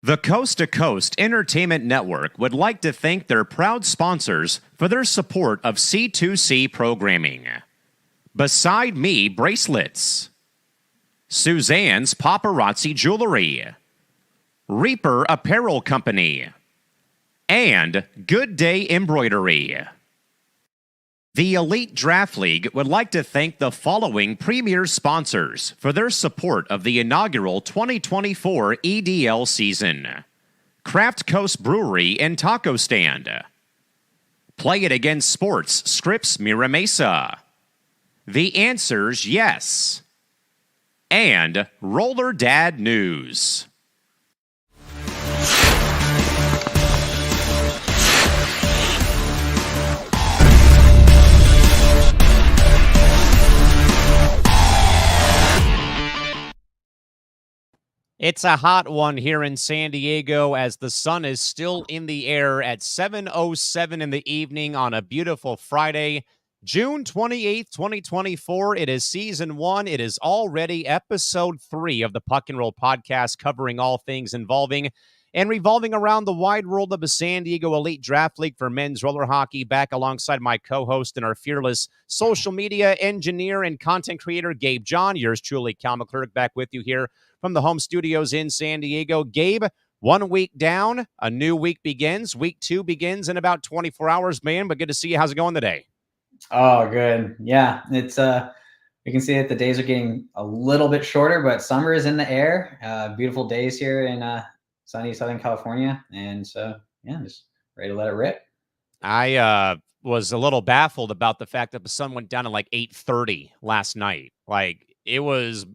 The Coast to Coast Entertainment Network would like to thank their proud sponsors for their support of C2C programming. Beside Me Bracelets, Suzanne's Paparazzi Jewelry, Reaper Apparel Company, and Good Day Embroidery. The Elite Draft League would like to thank the following premier sponsors for their support of the inaugural 2024 EDL season: Craft Coast Brewery and Taco Stand, Play It Again Sports, Scripps Mira Mesa, The Answer's Yes, and Roller Dad News. It's a hot one here in San Diego as the sun is still in the air at 7:07 in the evening on a beautiful Friday, June 28th, 2024. It is season 1. It is already episode 3 of the Puck and Roll podcast, covering all things involving and revolving around the wide world of the San Diego Elite Draft League for men's roller hockey, back alongside my co-host and our fearless social media engineer and content creator, Gabe John. Yours truly, Callan McClurg, back with you here from the home studios in San Diego. Gabe, 1 week down, a new week begins. Week 2 begins in about 24 hours, man, but good to see you. How's it going today? Oh, good. Yeah, it's we can see that the days are getting a little bit shorter, but summer is in the air. Beautiful days here in sunny Southern California, and so yeah, just ready to let it rip. I was a little baffled about the fact that the sun went down at like 8:30 last night. Like, it was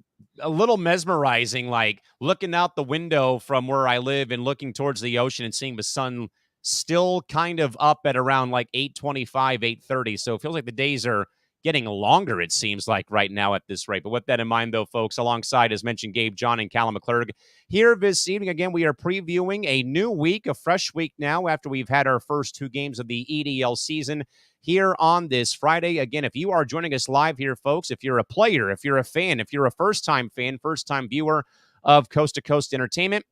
a little mesmerizing, like looking out the window from where I live and looking towards the ocean and seeing the sun still kind of up at around like 8:25, 8:30. So it feels like the days are getting longer, it seems like, right now at this rate. But with that in mind, though, folks, alongside, as mentioned, Gabe John and Callan McClurg here this evening. Again, we are previewing a new week, a fresh week now after we've had our first 2 games of the EDL season here on this Friday. Again, if you are joining us live here, folks, if you're a player, if you're a fan, if you're a first-time fan, first-time viewer of Coast to Coast Entertainment,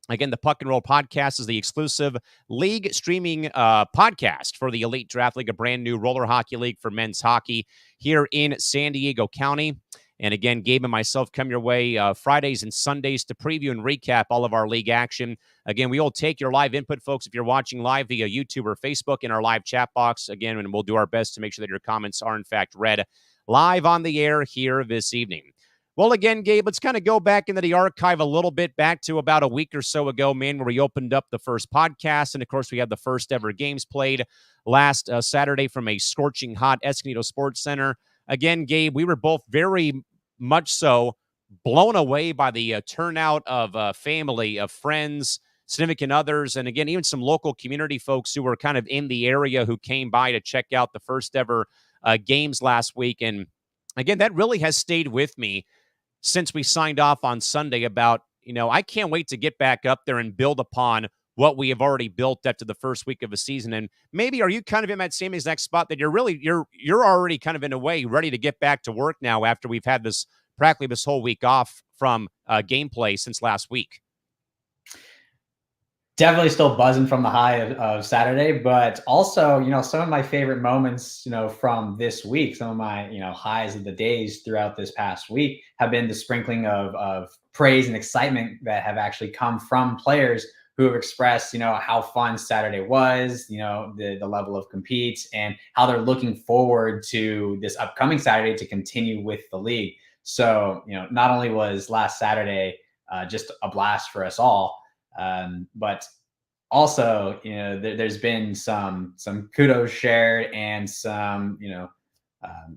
again, the Puck and Roll podcast is the exclusive league streaming podcast for the Elite Draft League, a brand new roller hockey league for men's hockey here in San Diego County. And again, Gabe and myself come your way Fridays and Sundays to preview and recap all of our league action. Again, we will take your live input, folks, if you're watching live via YouTube or Facebook in our live chat box. Again, and we'll do our best to make sure that your comments are, in fact, read live on the air here this evening. Well, again, Gabe, let's kind of go back into the archive a little bit, back to about a week or so ago, man, where we opened up the first podcast. And, of course, we had the first ever games played last Saturday from a scorching hot Escondido Sports Center. Again, Gabe, we were both very much so blown away by the turnout of family, of friends, significant others, and, again, even some local community folks who were kind of in the area who came by to check out the first ever games last week. And, again, that really has stayed with me since we signed off on Sunday about, I can't wait to get back up there and build upon what we have already built after the first week of a season. And maybe are you kind of in that same exact spot that you're already kind of in a way ready to get back to work now after we've had practically this whole week off from gameplay since last week? Definitely still buzzing from the high of Saturday, but also, some of my favorite moments, from this week, some of my, highs of the days throughout this past week have been the sprinkling of praise and excitement that have actually come from players who have expressed, how fun Saturday was, the level of compete, and how they're looking forward to this upcoming Saturday to continue with the league. So, not only was last Saturday just a blast for us all, but also, there's been some kudos shared and some,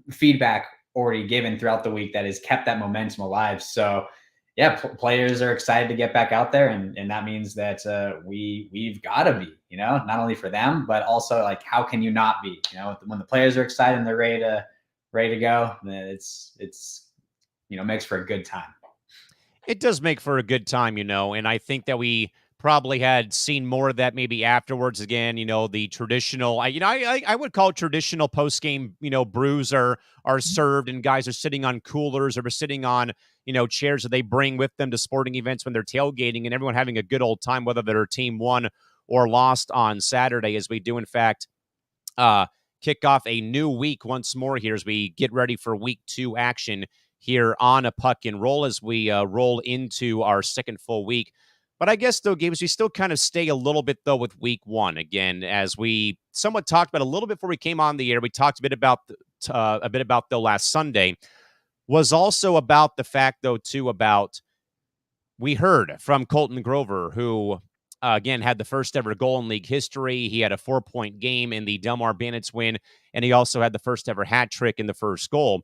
feedback already given throughout the week that has kept that momentum alive. So, yeah, players are excited to get back out there, and that means that we've got to be, not only for them, but also, like, how can you not be? When the players are excited and they're ready to go, then it's makes for a good time. It does make for a good time, and I think that we probably had seen more of that maybe afterwards. Again, the traditional, I would call it traditional post game, brews are served and guys are sitting on coolers or sitting on, chairs that they bring with them to sporting events when they're tailgating, and everyone having a good old time, whether their team won or lost on Saturday, as we do, in fact, kick off a new week once more here as we get ready for week 2 action here on A Puck and Roll as we roll into our second full week. But I guess, though, Gabe, we still kind of stay a little bit, though, with week 1. Again, as we somewhat talked about a little bit before we came on the air, we talked a bit about the last Sunday, was also about the fact, though, too, about we heard from Colton Grover, who, again, had the first ever goal in league history. He had a 4-point game in the Mar Bandits win, and he also had the first ever hat trick in the first goal.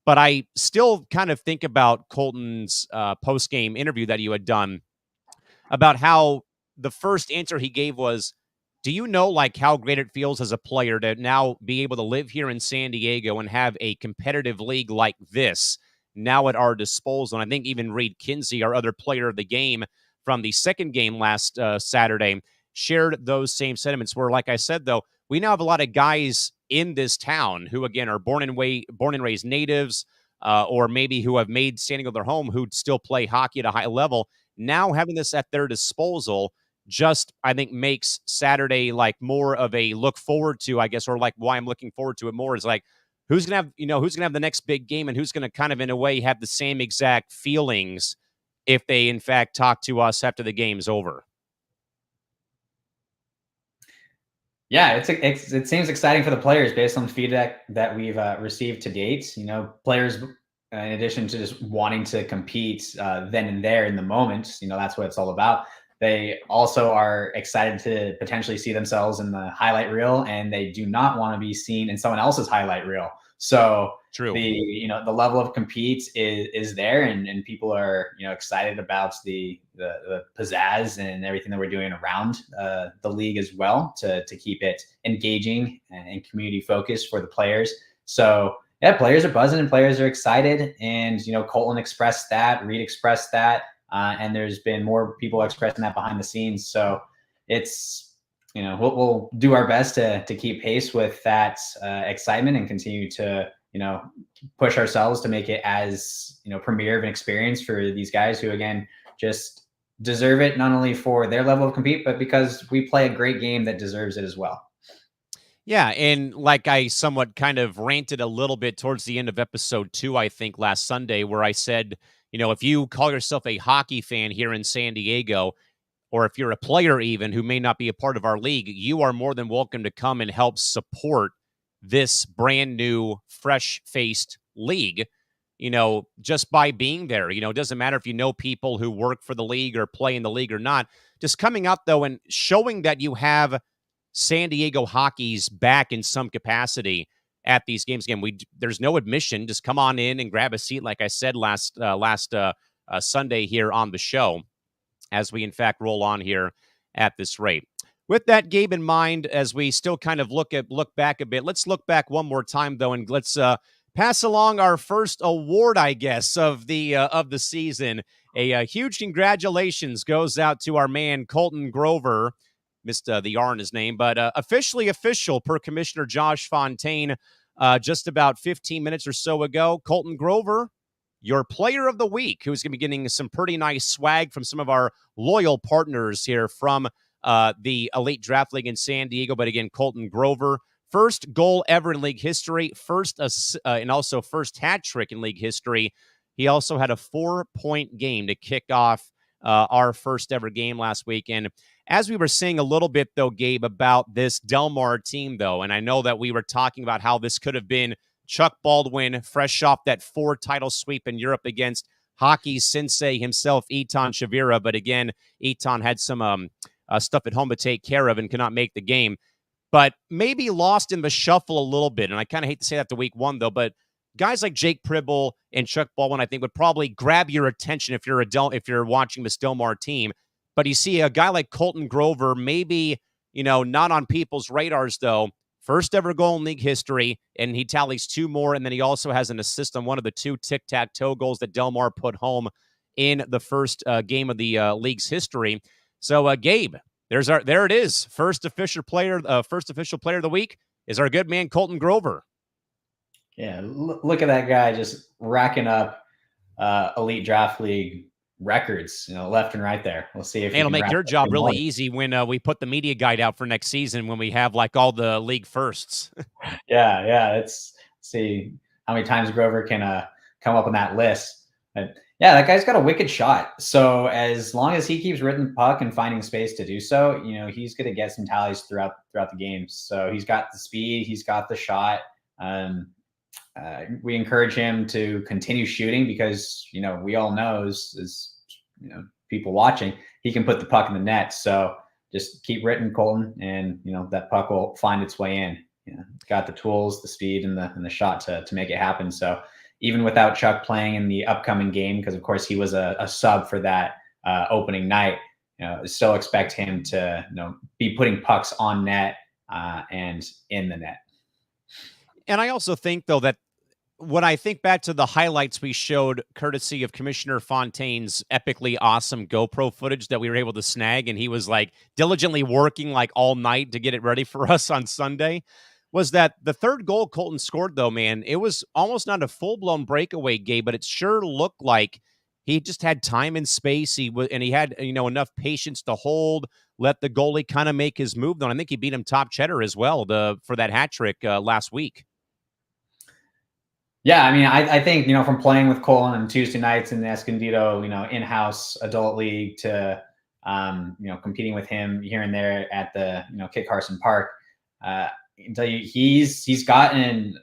But I still kind of think about Colton's post-game interview that you had done about how the first answer he gave was, do you know like how great it feels as a player to now be able to live here in San Diego and have a competitive league like this now at our disposal? And I think even Reed Kinsey, our other player of the game from the second game last Saturday, shared those same sentiments where, like I said, though, we now have a lot of guys in this town who, again, are born and raised natives or maybe who have made San Diego their home, who still play hockey at a high level. Now having this at their disposal just, I think, makes Saturday like more of a look forward to, I guess, or like why I'm looking forward to it more is like who's gonna have the next big game and who's gonna kind of in a way have the same exact feelings if they in fact talk to us after the game's over. Yeah, it seems exciting for the players based on the feedback that we've received to date. Players, in addition to just wanting to compete then and there in the moment, that's what it's all about. They also are excited to potentially see themselves in the highlight reel, and they do not want to be seen in someone else's highlight reel. So True. The level of compete is there, and people are excited about the pizzazz and everything that we're doing around the league as well to keep it engaging and community focused for the players. So yeah, players are buzzing and players are excited, and Colton expressed that, Reed expressed that, and there's been more people expressing that behind the scenes. So it's we'll do our best to keep pace with that excitement and continue to push ourselves to make it as premier of an experience for these guys who, again, just deserve it, not only for their level of compete, but because we play a great game that deserves it as well. Yeah, and like I somewhat kind of ranted a little bit towards the end of episode 2, I think last Sunday, where I said, if you call yourself a hockey fan here in San Diego, or if you're a player even who may not be a part of our league, you are more than welcome to come and help support this brand new, fresh-faced league, just by being there. It doesn't matter if you know people who work for the league or play in the league or not. Just coming out, though, and showing that you have San Diego hockey's back in some capacity at these games. Again, there's no admission. Just come on in and grab a seat, like I said last Sunday here on the show, as we, in fact, roll on here at this rate. With that, Gabe, in mind, as we still kind of look back a bit, let's look back one more time, though, and let's pass along our first award, I guess, of the season. A huge congratulations goes out to our man, Colton Grover. Missed the R in his name, but officially official per Commissioner Josh Fontaine just about 15 minutes or so ago. Colton Grover, your player of the week, who's going to be getting some pretty nice swag from some of our loyal partners here from the Elite Draft League in San Diego. But again, Colton Grover, first goal ever in league history, and also first hat trick in league history. He also had a 4-point game to kick off our first ever game last week. And as we were saying a little bit, though, Gabe, about this Del Mar team, though, and I know that we were talking about how this could have been Chuck Baldwin, fresh off that 4-title sweep in Europe against hockey's sensei himself, Etan Shavira. But again, Etan had some stuff at home to take care of and could not make the game. But maybe lost in the shuffle a little bit. And I kind of hate to say that after week 1, though, but guys like Jake Pribble and Chuck Baldwin, I think, would probably grab your attention if you're watching this Del Mar team. But you see a guy like Colton Grover, maybe, not on people's radars, though. First ever goal in league history, and he tallies 2 more, and then he also has an assist on one of the 2 tic-tac-toe goals that Del Mar put home in the first game of the league's history. So, Gabe, there it is. First official player of the week is our good man Colton Grover. Yeah, look at that guy just racking up elite draft league records, left and right there. We'll see if Man, he it'll can make wrap your up job some really more. easy when we put the media guide out for next season when we have like all the league firsts. Yeah. Let's see how many times Grover can come up on that list. But yeah, that guy's got a wicked shot. So as long as he keeps riding the puck and finding space to do so, he's going to get some tallies throughout the games. So he's got the speed, he's got the shot. We encourage him to continue shooting because we all know as people watching, he can put the puck in the net. So just keep written, Colton, and that puck will find its way in. Got the tools, the speed, and the shot to make it happen. So even without Chuck playing in the upcoming game, because of course he was a sub for that opening night, still expect him to be putting pucks on net and in the net. And I also think, though, that when I think back to the highlights we showed, courtesy of Commissioner Fontaine's epically awesome GoPro footage that we were able to snag, and he was like diligently working like all night to get it ready for us on Sunday, was that the third goal Colton scored, though, man, it was almost not a full-blown breakaway game, but it sure looked like he just had time and space. He had enough patience to hold, let the goalie kind of make his move. Though I think he beat him top cheddar as well for that hat trick last week. Yeah, I mean, I think from playing with Colin on Tuesday nights in the Escondido, in-house adult league to competing with him here and there at the Kit Carson Park. I can tell you, he's gotten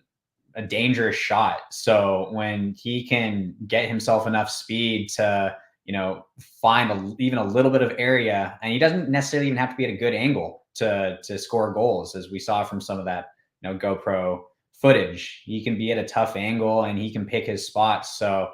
a dangerous shot. So when he can get himself enough speed to find even a little bit of area, and he doesn't necessarily even have to be at a good angle to score goals, as we saw from some of that GoPro footage. He can be at a tough angle and he can pick his spots. So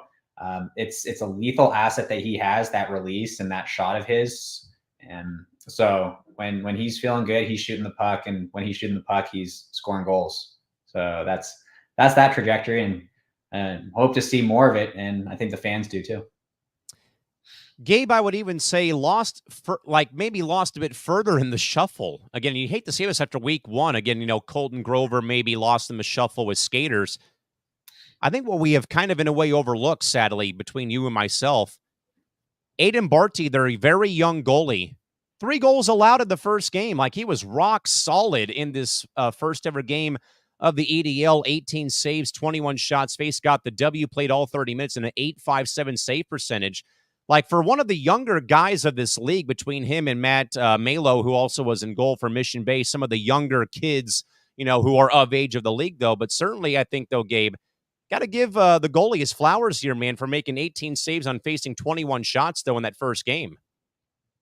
it's a lethal asset that he has, that release and that shot of his. And so when he's feeling good, he's shooting the puck, and when he's shooting the puck, he's scoring goals. So that's that trajectory, and hope to see more of it. And I think the fans do too. Gabe, I would even say maybe lost a bit further in the shuffle. Again, you hate to see this after week one. Again, Colton Grover maybe lost in the shuffle with skaters. I think what we have kind of in a way overlooked, sadly, between you and myself, Aiden Barty, their very young goalie, 3 goals allowed in the first game. Like, he was rock solid in this first ever game of the EDL. 18 saves, 21 shots faced, got the W, played all 30 minutes, and an .857 save percentage. Like, for one of the younger guys of this league, between him and Matt Malo, who also was in goal for Mission Bay, some of the younger kids, who are of age of the league, though. But certainly, I think, though, Gabe, got to give the goalie his flowers here, man, for making 18 saves on facing 21 shots, though, in that first game.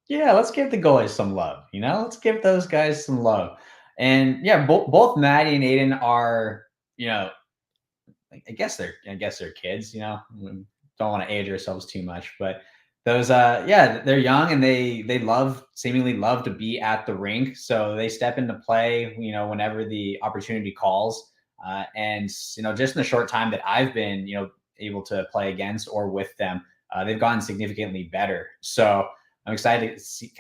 Yeah, let's give the goalies some love. Let's give those guys some love. And yeah, both Maddie and Aiden are, I guess they're kids. We don't want to age ourselves too much, but those they're young, and they seemingly love to be at the rink, so they step into play whenever the opportunity calls. And just in the short time that I've been able to play against or with them, they've gotten significantly better. So I'm excited to see,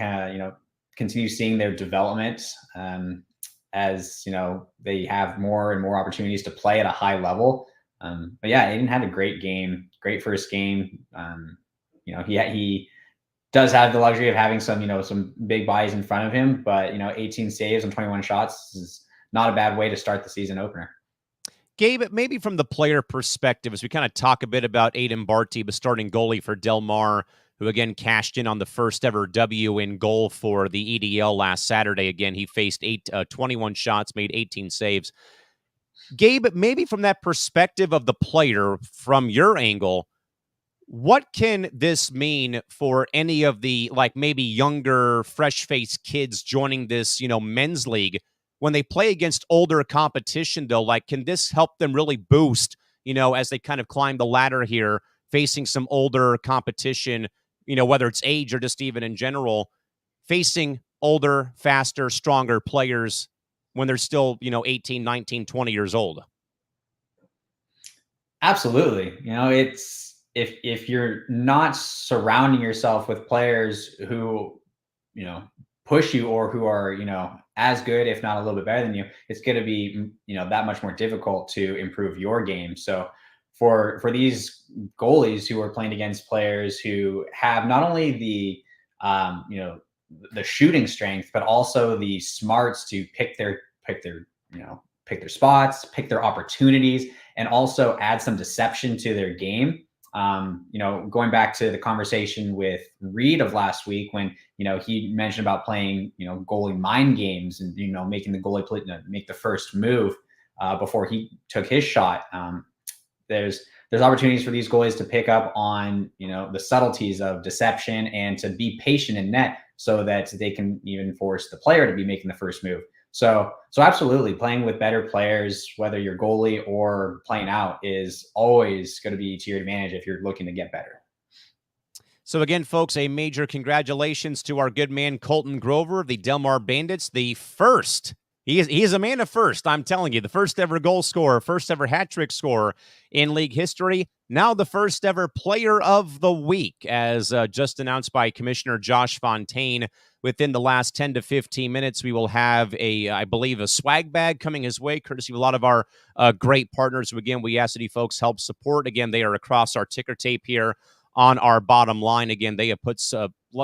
continue seeing their development as they have more and more opportunities to play at a high level. But yeah, Aiden had a great game, great first game. He does have the luxury of having some big bodies in front of him, but 18 saves and 21 shots is not a bad way to start the season opener. Gabe, maybe from the player perspective, as we kind of talk a bit about Aiden Barty, the starting goalie for Del Mar, who again cashed in on the first ever W in goal for the EDL last Saturday. Again, he faced 21 shots, made 18 saves. Gabe, maybe from that perspective of the player, from your angle, what can this mean for any of the maybe younger, fresh-faced kids joining this, men's league when they play against older competition, though? Can this help them really boost, as they kind of climb the ladder here, facing some older competition, whether it's age or just even in general, facing older, faster, stronger players when they're still, 18, 19, 20 years old? Absolutely. It's if you're not surrounding yourself with players who push you, or who are, as good, if not a little bit better than you, it's going to be, that much more difficult to improve your game. So for these goalies who are playing against players who have not only the shooting strength, but also the smarts to pick their spots, pick their opportunities, and also add some deception to their game. Going back to the conversation with Reed of last week, when he mentioned about playing goalie mind games, and making the goalie make the first move before he took his shot. There's opportunities for these goalies to pick up on the subtleties of deception and to be patient in net, so that they can even force the player to be making the first move. So absolutely, playing with better players, whether you're goalie or playing out, is always going to be to your advantage if you're looking to get better. So again, folks, a major congratulations to our good man Colton Grover of the Mar Bandits, the first. He is a man of first. I'm telling you, the first ever goal scorer, first ever hat trick scorer in league history. Now the first ever player of the week, as just announced by Commissioner Josh Fontaine. Within the last 10 to 15 minutes, we will have I believe, a swag bag coming his way, courtesy of a lot of our great partners who, again, we ask that you folks help support. Again, they are across our ticker tape here on our bottom line. Again, they have put,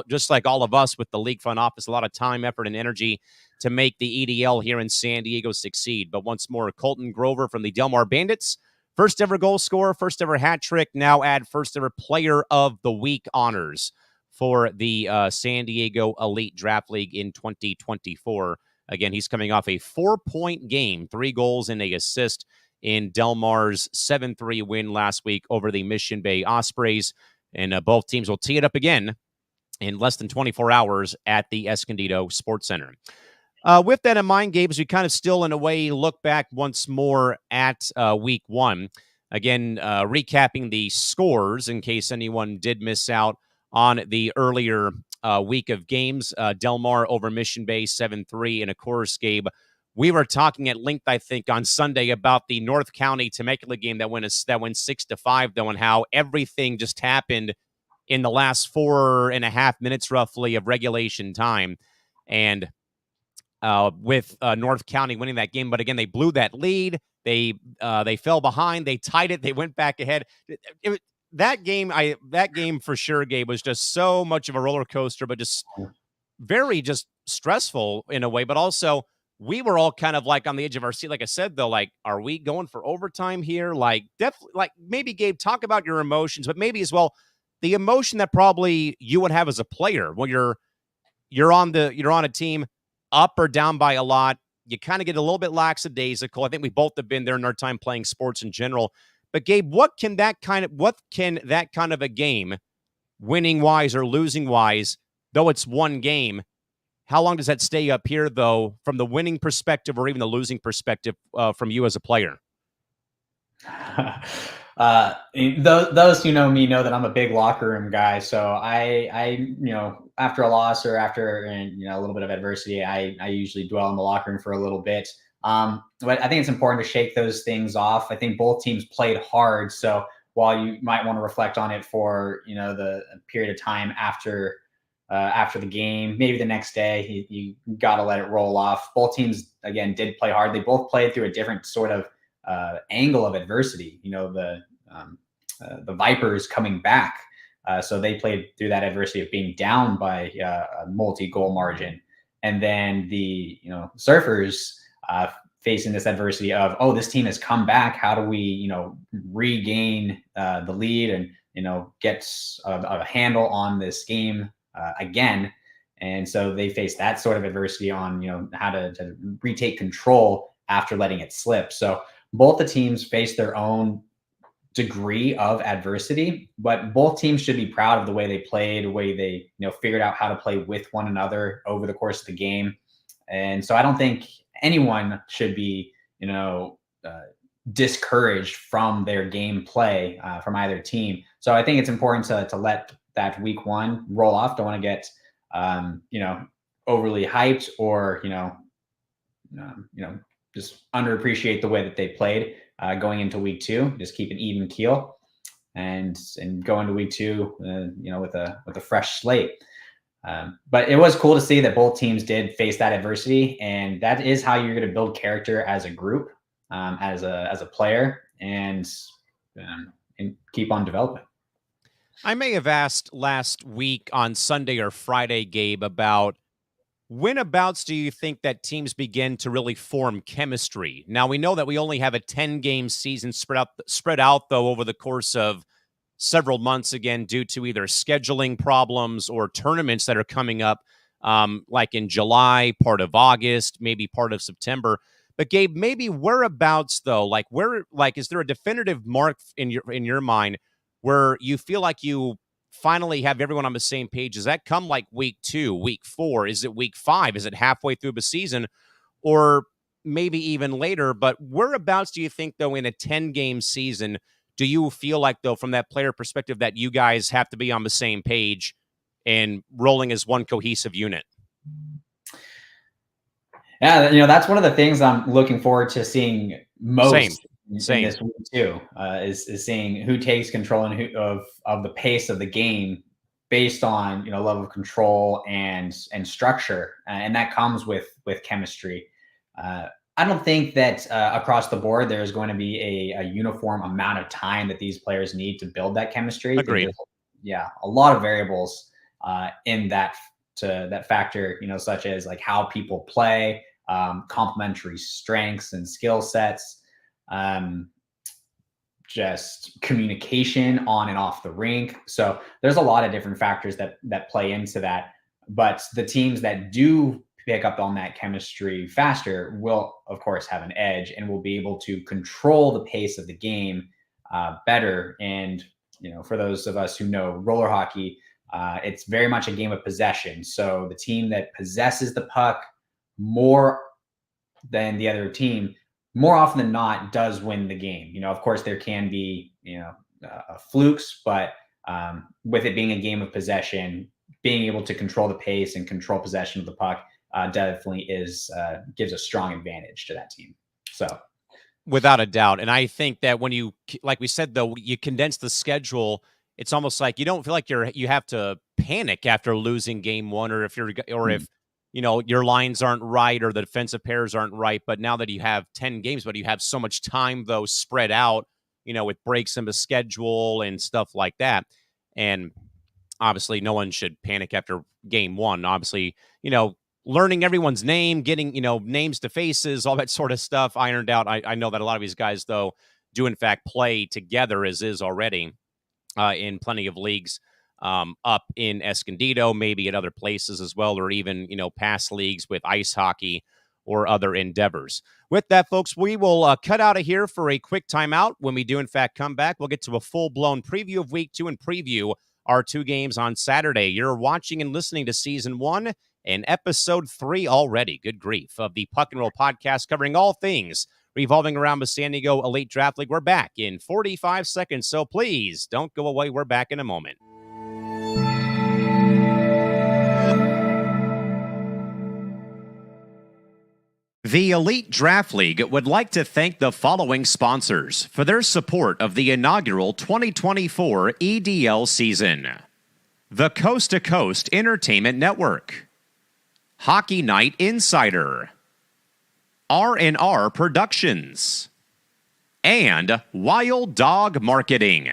just like all of us with the league front office, a lot of time, effort, and energy to make the EDL here in San Diego succeed. But once more, Colton Grover from the Mar Bandits, first ever goal scorer, first ever hat trick, now add first ever player of the week honors for the San Diego Elite Draft League in 2024. Again, he's coming off a 4-point game, 3 goals and an assist in Del Mar's 7-3 win last week over the Mission Bay Ospreys. And both teams will tee it up again in less than 24 hours at the Escondido Sports Center. With that in mind, Gabe, as we kind of still, in a way, look back once more at week 1, again, recapping the scores in case anyone did miss out on the earlier week of games. Del Mar over Mission Bay 7-3. And of course, Gabe, we were talking at length, I think, on Sunday about the North County Temecula game that went 6-5, though, and how everything just happened in the last 4.5 minutes, roughly, of regulation time. And with North County winning that game, but again, they blew that lead. They fell behind. They tied it. They went back ahead. That game for sure, Gabe, was just so much of a roller coaster, but just very just stressful in a way. But also, we were all kind of like on the edge of our seat. Like I said, though, like, are we going for overtime here? Like, definitely, like, maybe, Gabe, talk about your emotions, but maybe as well the emotion that probably you would have as a player when you're on a team up or down by a lot. You kind of get a little bit lackadaisical. I think we both have been there in our time playing sports in general. But Gabe, what can that kind of a game, winning wise or losing wise, though it's one game, how long does that stay up here, though, from the winning perspective or even the losing perspective from you as a player? Those who know me know that I'm a big locker room guy. So I after a loss or after a little bit of adversity, I usually dwell in the locker room for a little bit. But I think it's important to shake those things off. I think both teams played hard. So while you might want to reflect on it for the period of time after the game, maybe the next day, you got to let it roll off. Both teams, again, did play hard. They both played through a different sort of angle of adversity. The Vipers coming back, so they played through that adversity of being down by a multi-goal margin, and then the Surfers facing this adversity of, oh, this team has come back. How do we regain the lead and get a handle on this game again? And so they face that sort of adversity on how to retake control after letting it slip. So both the teams face their own degree of adversity, but both teams should be proud of the way they played, the way they figured out how to play with one another over the course of the game. And so I don't think anyone should be discouraged from their game play from either team. So I think it's important to let that week 1 roll off. Don't want to get overly hyped or just underappreciate the way that they played going into week 2. Just keep an even keel and go into week 2 with a fresh slate. But it was cool to see that both teams did face that adversity, and that is how you're going to build character as a group, as a player, and keep on developing. I may have asked last week on Sunday or Friday, Gabe, about whenabouts do you think that teams begin to really form chemistry? Now, we know that we only have a 10-game season spread out, though, over the course of several months, again, due to either scheduling problems or tournaments that are coming up, like in July, part of August, maybe part of September. But Gabe, maybe whereabouts, though, is there a definitive mark in your mind where you feel like you finally have everyone on the same page? Does that come like week 2, week 4? Is it week 5? Is it halfway through the season? Or maybe even later? But whereabouts do you think, though, in a 10-game season, do you feel like, though, from that player perspective, that you guys have to be on the same page and rolling as one cohesive unit? Yeah, that's one of the things I'm looking forward to seeing most Same. in this week too, is seeing who takes control and who of the pace of the game based on level of control and structure, and that comes with chemistry. I don't think that across the board there's going to be a uniform amount of time that these players need to build that chemistry. Agreed. Yeah, a lot of variables in that factor, such as like how people play, complementary strengths and skill sets, just communication on and off the rink. So there's a lot of different factors that play into that. But the teams that do pick up on that chemistry faster will, of course, have an edge and will be able to control the pace of the game better. And for those of us who know roller hockey, it's very much a game of possession. So the team that possesses the puck more than the other team, more often than not, does win the game. Of course, there can be flukes, but with it being a game of possession, being able to control the pace and control possession of the puck definitely gives a strong advantage to that team. So, without a doubt. And I think that when you, like we said, though, you condense the schedule, it's almost like you don't feel like you have to panic after losing game 1, or if your lines aren't right or the defensive pairs aren't right. But now that you have 10 games, but you have so much time, though, spread out, with breaks in the schedule and stuff like that. And obviously no one should panic after game 1. Obviously, learning everyone's name, getting, names to faces, all that sort of stuff ironed out. I know that a lot of these guys, though, do in fact play together as is already in plenty of leagues up in Escondido, maybe at other places as well, or even, past leagues with ice hockey or other endeavors. With that, folks, we will cut out of here for a quick timeout. When we do, in fact, come back, we'll get to a full-blown preview of week 2 and preview our 2 games on Saturday. You're watching and listening to Season 1 and Episode 3 already, good grief, of the Puck and Roll podcast, covering all things revolving around the San Diego Elite Draft League. We're back in 45 seconds, so please don't go away. We're back in a moment. The Elite Draft League would like to thank the following sponsors for their support of the inaugural 2024 EDL season. The Coast to Coast Entertainment Network, Hockey Night Insider, R&R Productions, and Wild Dog Marketing.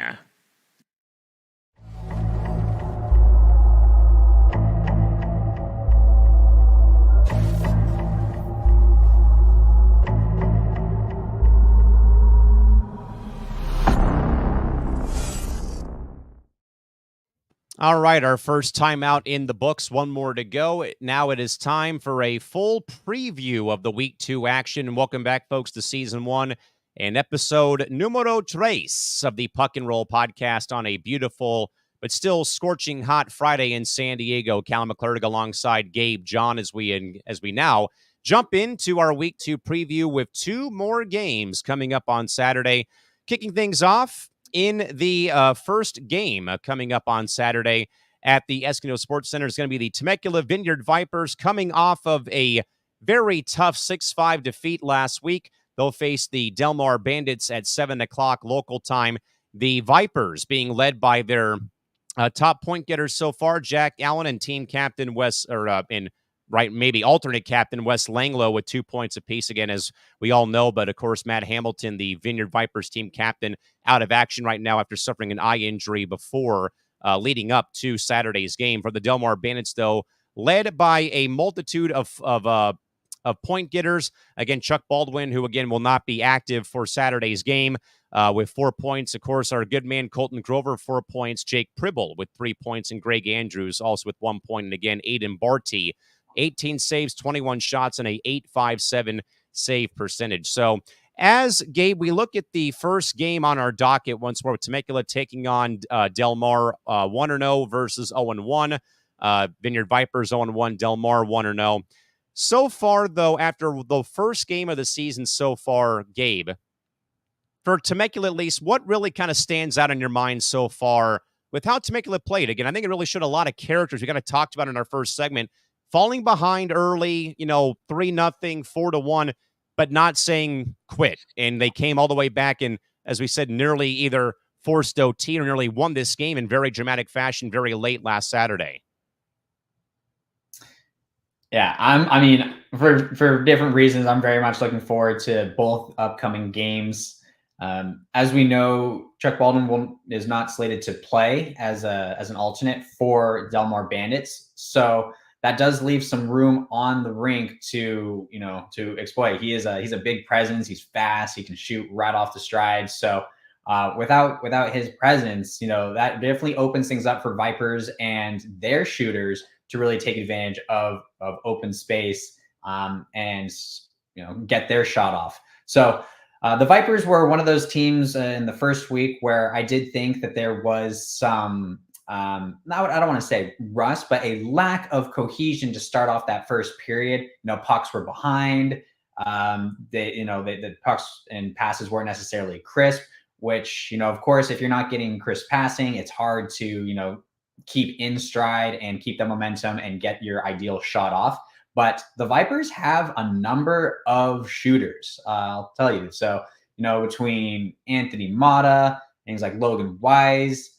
All right, our first time out in the books, one more to go. Now it is time for a full preview of the Week 2 action. And welcome back, folks, to Season 1 and Episode numero tres of the Puck and Roll podcast on a beautiful but still scorching hot Friday in San Diego. Callan McClurg alongside Gabe John as we now jump into our Week 2 preview with 2 more games coming up on Saturday. Kicking things off in the first game coming up on Saturday at the Escondido Sports Center is going to be the Temecula Vineyards Vipers, coming off of a very tough 6-5 defeat last week. They'll face the Mar Bandits at 7 o'clock local time. The Vipers being led by their Top point getters so far: Jack Allen and team captain Wes, or in right maybe alternate captain Wes Langlow with 2 points apiece. Again, as we all know, but of course Matt Hamilton, the Vineyard Vipers team captain, out of action right now after suffering an eye injury before leading up to Saturday's game. For the Del Mar Bandits, though, led by a multitude of point getters. Again, Chuck Baldwin, who again will not be active for Saturday's game, with 4 points. Of course, our good man Colton Grover, 4 points. Jake Pribble with 3 points, and Greg Andrews also with 1 point. And again, Aiden Barty, 18 saves, 21 shots, and a .857 save percentage. So as Gabe, we look at the first game on our docket once more with Temecula taking on Del Mar, 1-0 versus 0-1. Vineyard Vipers 0-1, Del Mar 1-0. So far, though, after the first game of the season so far, Gabe, for Temecula at least, what really kind of stands out in your mind so far with how Temecula played? Again, I think it really showed a lot of characters we kind of talked about in our first segment. Falling behind early, 3-0, 4-1, but not saying quit. And they came all the way back and, as we said, nearly either forced OT or nearly won this game in very dramatic fashion very late last Saturday. Yeah, I mean, for different reasons, I'm very much looking forward to both upcoming games. As we know, Chuck Baldwin is not slated to play as an alternate for Del Mar Bandits, so that does leave some room on the rink to exploit. He's a big presence. He's fast. He can shoot right off the stride. So without his presence, that definitely opens things up for Vipers and their shooters to really take advantage of open space and get their shot off. So the Vipers were one of those teams in the first week where I did think that there was some I don't want to say rust, but a lack of cohesion to start off that first period. Pucks were behind. The pucks and passes weren't necessarily crisp, which, of course, if you're not getting crisp passing, it's hard to, keep in stride and keep the momentum and get your ideal shot off. But the Vipers have a number of shooters, I'll tell you. So, between Anthony Mata, things like Logan Wise,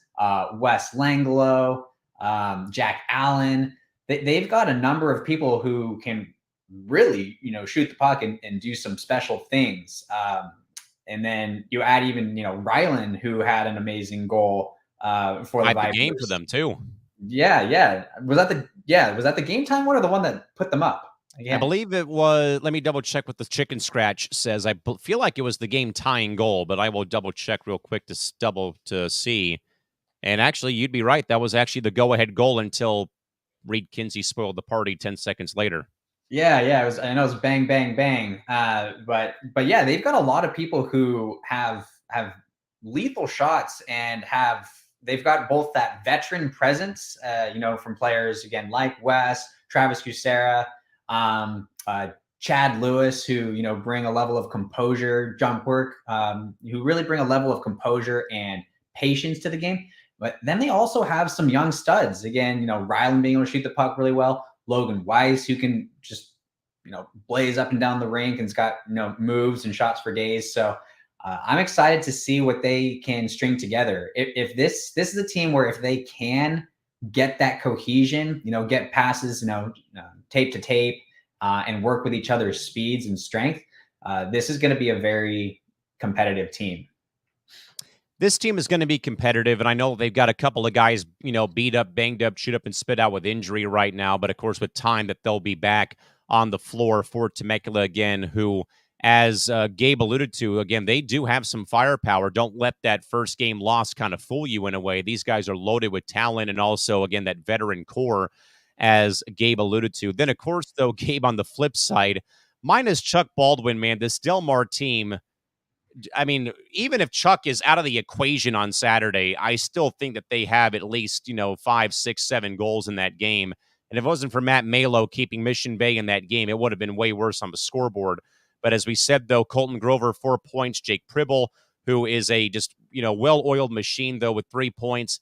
Wes Langlow, Jack Allen, they've got a number of people who can really, shoot the puck and do some special things. And then you add even, Rylan, who had an amazing goal for the Vipers. Game for them too. Yeah. Was that the game time one or the one that put them up? Again. I believe it was. Let me double check what the chicken scratch says. I feel like it was the game tying goal, but I will double check real quick to see. And actually, you'd be right. That was actually the go ahead goal until Reed Kinsey spoiled the party 10 seconds later. Yeah. I know it was bang, bang, bang. But yeah, they've got a lot of people who have lethal shots and they've got both that veteran presence, from players again like Wes, Travis Kucera, Chad Lewis, who bring a level of composure, jump work, who really bring a level of composure and patience to the game. But then they also have some young studs. Again, Rylan being able to shoot the puck really well. Logan Weiss, who can just, blaze up and down the rink and's got, moves and shots for days. So I'm excited to see what they can string together. If this is a team where if they can get that cohesion, get passes, tape to tape, and work with each other's speeds and strength, this is going to be a very competitive team. This team is going to be competitive, and I know they've got a couple of guys, beat up, banged up, shoot up, and spit out with injury right now. But of course, with time, that they'll be back on the floor for Temecula again, who, as Gabe alluded to, again, they do have some firepower. Don't let that first game loss kind of fool you in a way. These guys are loaded with talent and also, again, that veteran core, as Gabe alluded to. Then, of course, though, Gabe, on the flip side, minus Chuck Baldwin, man, this Del Mar team, I mean, even if Chuck is out of the equation on Saturday, I still think that they have at least, 5, 6, 7 goals in that game. And if it wasn't for Matt Malo keeping Mission Bay in that game, it would have been way worse on the scoreboard. But as we said, though, Colton Grover, 4 points. Jake Pribble, who is a just, well-oiled machine, though, with 3 points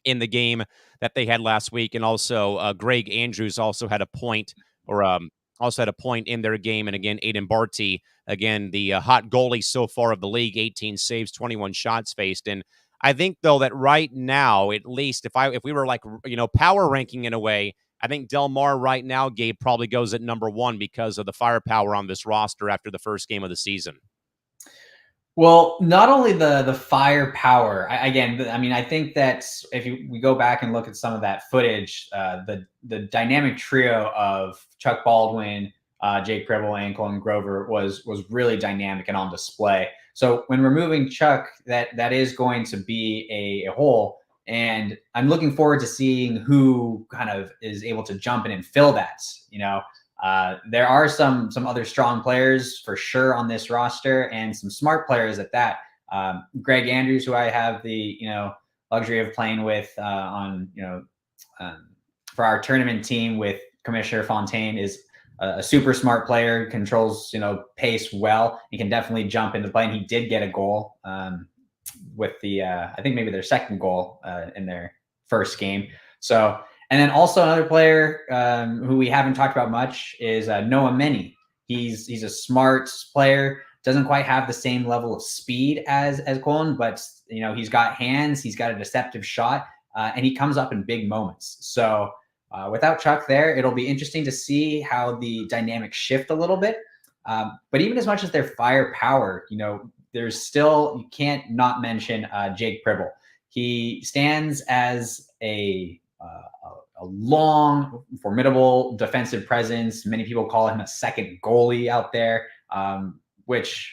in the game that they had last week. And also Greg Andrews also had a point, in their game. And again, Aiden Barty, again, the hot goalie so far of the league, 18 saves, 21 shots faced. And I think though that right now, at least if we were like, power ranking in a way, I think Del Mar right now, Gabe, probably goes at number one because of the firepower on this roster after the first game of the season. Well, not only the firepower. I mean, I think that if we go back and look at some of that footage, the dynamic trio of Chuck Baldwin, Jake Pribble, and Colin Grover was really dynamic and on display. So when removing Chuck, that is going to be a hole, and I'm looking forward to seeing who kind of is able to jump in and fill that. There are some other strong players for sure on this roster, and some smart players at that. Greg Andrews, who I have the luxury of playing with for our tournament team with Commissioner Fontaine, is a super smart player. Controls pace well. He can definitely jump into play, and he did get a goal with the I think maybe their second goal in their first game. So. And then also another player who we haven't talked about much is Noah Meni. He's a smart player, doesn't quite have the same level of speed as Colin, but he's got hands, he's got a deceptive shot, and he comes up in big moments. So without Chuck there, it'll be interesting to see how the dynamics shift a little bit. But even as much as their firepower, there's still, you can't not mention Jake Pribble. He stands as a long, formidable defensive presence. Many people call him a second goalie out there, which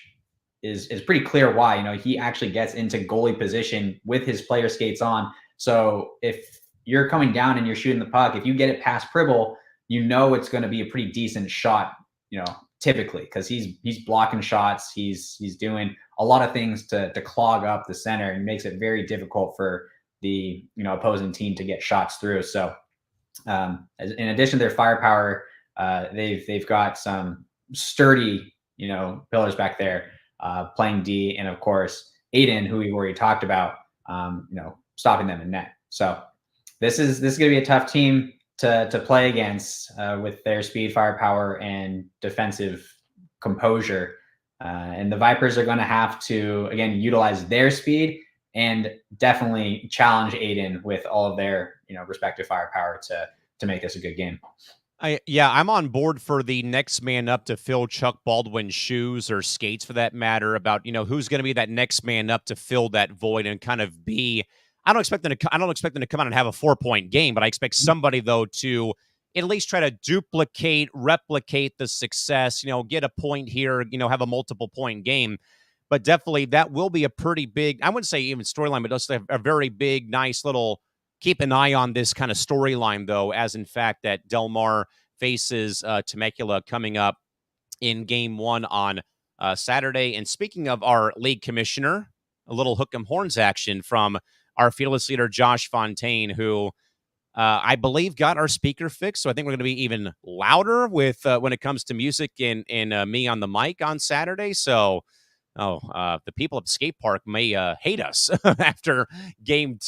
is pretty clear why. He actually gets into goalie position with his player skates on. So if you're coming down and you're shooting the puck, if you get it past Pribble, it's going to be a pretty decent shot, typically, because he's blocking shots. He's doing a lot of things to clog up the center, and makes it very difficult for the opposing team to get shots through. So in addition to their firepower, they've got some sturdy pillars back there playing D, and of course Aiden, who we've already talked about, stopping them in net. So this is going to be a tough team to play against with their speed, firepower, and defensive composure. And the Vipers are going to have to, again, utilize their speed and definitely challenge Aiden with all of their respective firepower to make this a good game. I'm on board for the next man up to fill Chuck Baldwin's shoes, or skates for that matter, about who's going to be that next man up to fill that void and kind of be. I don't expect them to come out and have a 4-point game, but I expect somebody though to at least try to replicate the success. Get a point here. Have a multiple point game. But definitely that will be a pretty big, I wouldn't say even storyline, but just a very big, nice little keep an eye on this kind of storyline, though, as in fact that Del Mar faces Temecula coming up in game 1 on Saturday. And speaking of our league commissioner, a little hook 'em horns action from our fearless leader, Josh Fontaine, who I believe got our speaker fixed. So I think we're going to be even louder with when it comes to music and me on the mic on Saturday. So the people at the skate park may hate us after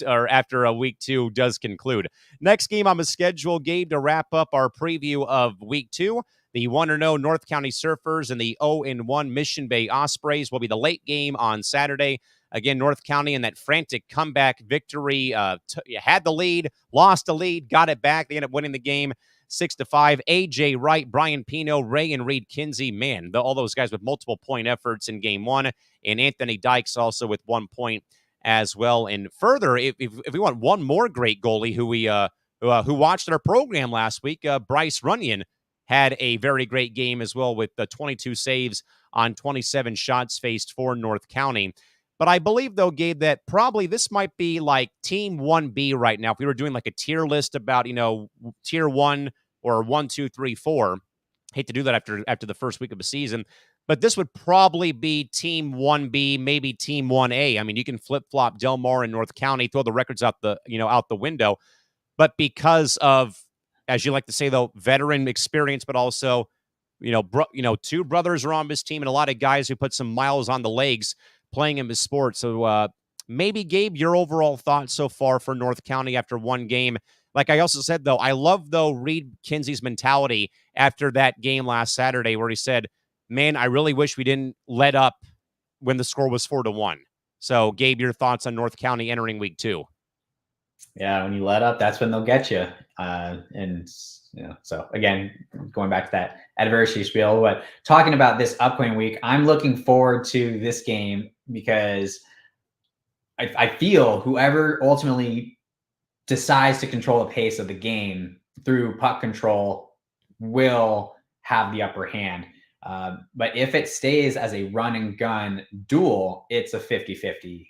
after week 2 does conclude. Next game on the schedule, Gabe, to wrap up our preview of week 2. The 1-0 North County Surfers and the 0-1 Mission Bay Ospreys will be the late game on Saturday. Again, North County in that frantic comeback victory, had the lead, lost the lead, got it back. They ended up winning the game 6-5. AJ Wright, Brian Pino, Ray and Reed Kinsey, man, all those guys with multiple point efforts in game 1, and Anthony Dykes also with 1 point as well. And further, if we want one more great goalie who watched our program last week, Bryce Runyon had a very great game as well with 22 saves on 27 shots faced for North County. But I believe, though, Gabe, that probably this might be like Team 1B right now. If we were doing like a tier list about, Tier 1 or 1, 2, 3, 4. Hate to do that after the first week of the season. But this would probably be Team 1B, maybe Team 1A. I mean, you can flip-flop Del Mar and North County, throw the records out the window. But because of, as you like to say, though, veteran experience, but also, 2 brothers are on this team and a lot of guys who put some miles on the legs playing in this sport. So maybe, Gabe, your overall thoughts so far for North County after 1 game. Like I also said, though, I love, though, Reed Kinsey's mentality after that game last Saturday where he said, man, I really wish we didn't let up when the score was 4-1. So, Gabe, your thoughts on North County entering week 2? Yeah, when you let up, that's when they'll get you. And so again, going back to that adversity spiel, but talking about this upcoming week, I'm looking forward to this game because I feel whoever ultimately decides to control the pace of the game through puck control will have the upper hand. But if it stays as a run and gun duel, it's a 50-50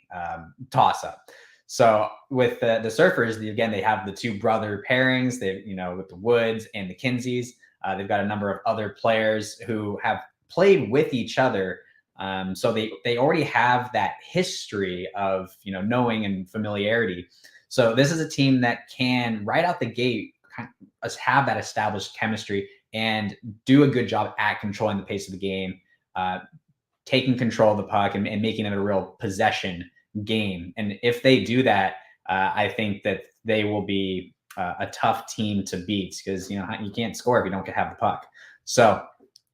toss up. So with the Surfers, again, they have the two brother pairings. They, with the Woods and the Kinseys. They've got a number of other players who have played with each other. So they already have that history of knowing and familiarity. So this is a team that can right out the gate have that established chemistry and do a good job at controlling the pace of the game, taking control of the puck and making it a real possession game. And if they do that, I think that they will be a tough team to beat because you can't score if you don't have the puck. So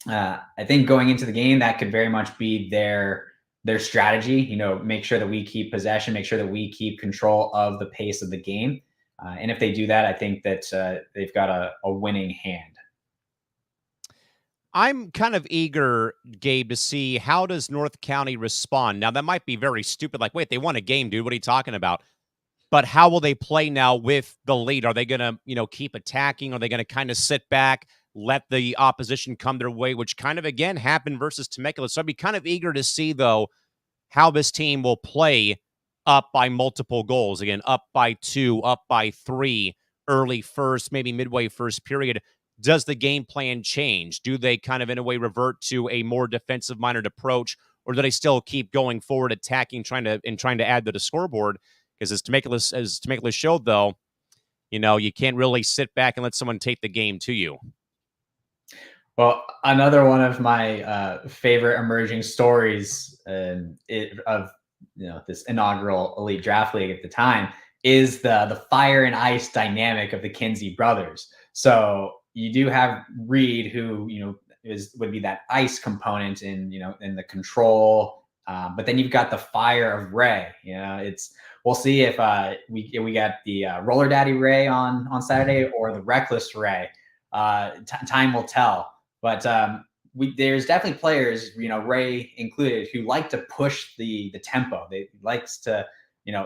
I think going into the game, that could very much be their strategy. Make sure that we keep possession, make sure that we keep control of the pace of the game. And if they do that, I think that they've got a winning hand. I'm kind of eager, Gabe, to see how does North County respond. Now, that might be very stupid. Like, wait, they won a game, dude. What are you talking about? But how will they play now with the lead? Are they going to, keep attacking? Are they going to kind of sit back, let the opposition come their way, which kind of, again, happened versus Temecula? So I'd be kind of eager to see, though, how this team will play up by multiple goals. Again, up by 2, up by 3, early first, maybe midway first period. Does the game plan change? Do they kind of, in a way, revert to a more defensive-minded approach, or do they still keep going forward, attacking, trying to add to the scoreboard? Because as Temecula showed, though, you can't really sit back and let someone take the game to you. Well, another one of my favorite emerging stories of this inaugural Elite Draft League at the time is the fire and ice dynamic of the Kinsey brothers. So you do have Reed, who would be that ice component in the control, but then you've got the fire of Ray. We'll see if we got the Roller Daddy Ray on Saturday or the Reckless Ray. Time will tell. But there's definitely players, Ray included, who like to push the tempo. They likes to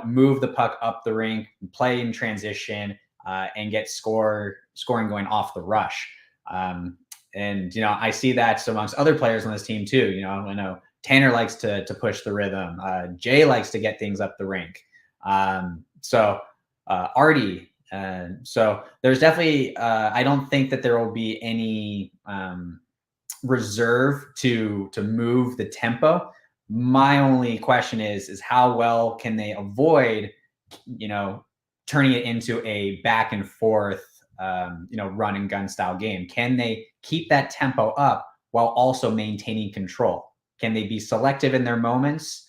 move the puck up the rink, play in transition, and get scoring going off the rush. And I see that amongst other players on this team too. I know Tanner likes to push the rhythm. Jay likes to get things up the rink. So Artie. So there's definitely, I don't think that there will be any reserve to move the tempo. My only question is how well can they avoid, turning it into a back and forth, run and gun style game? Can they keep that tempo up while also maintaining control? Can they be selective in their moments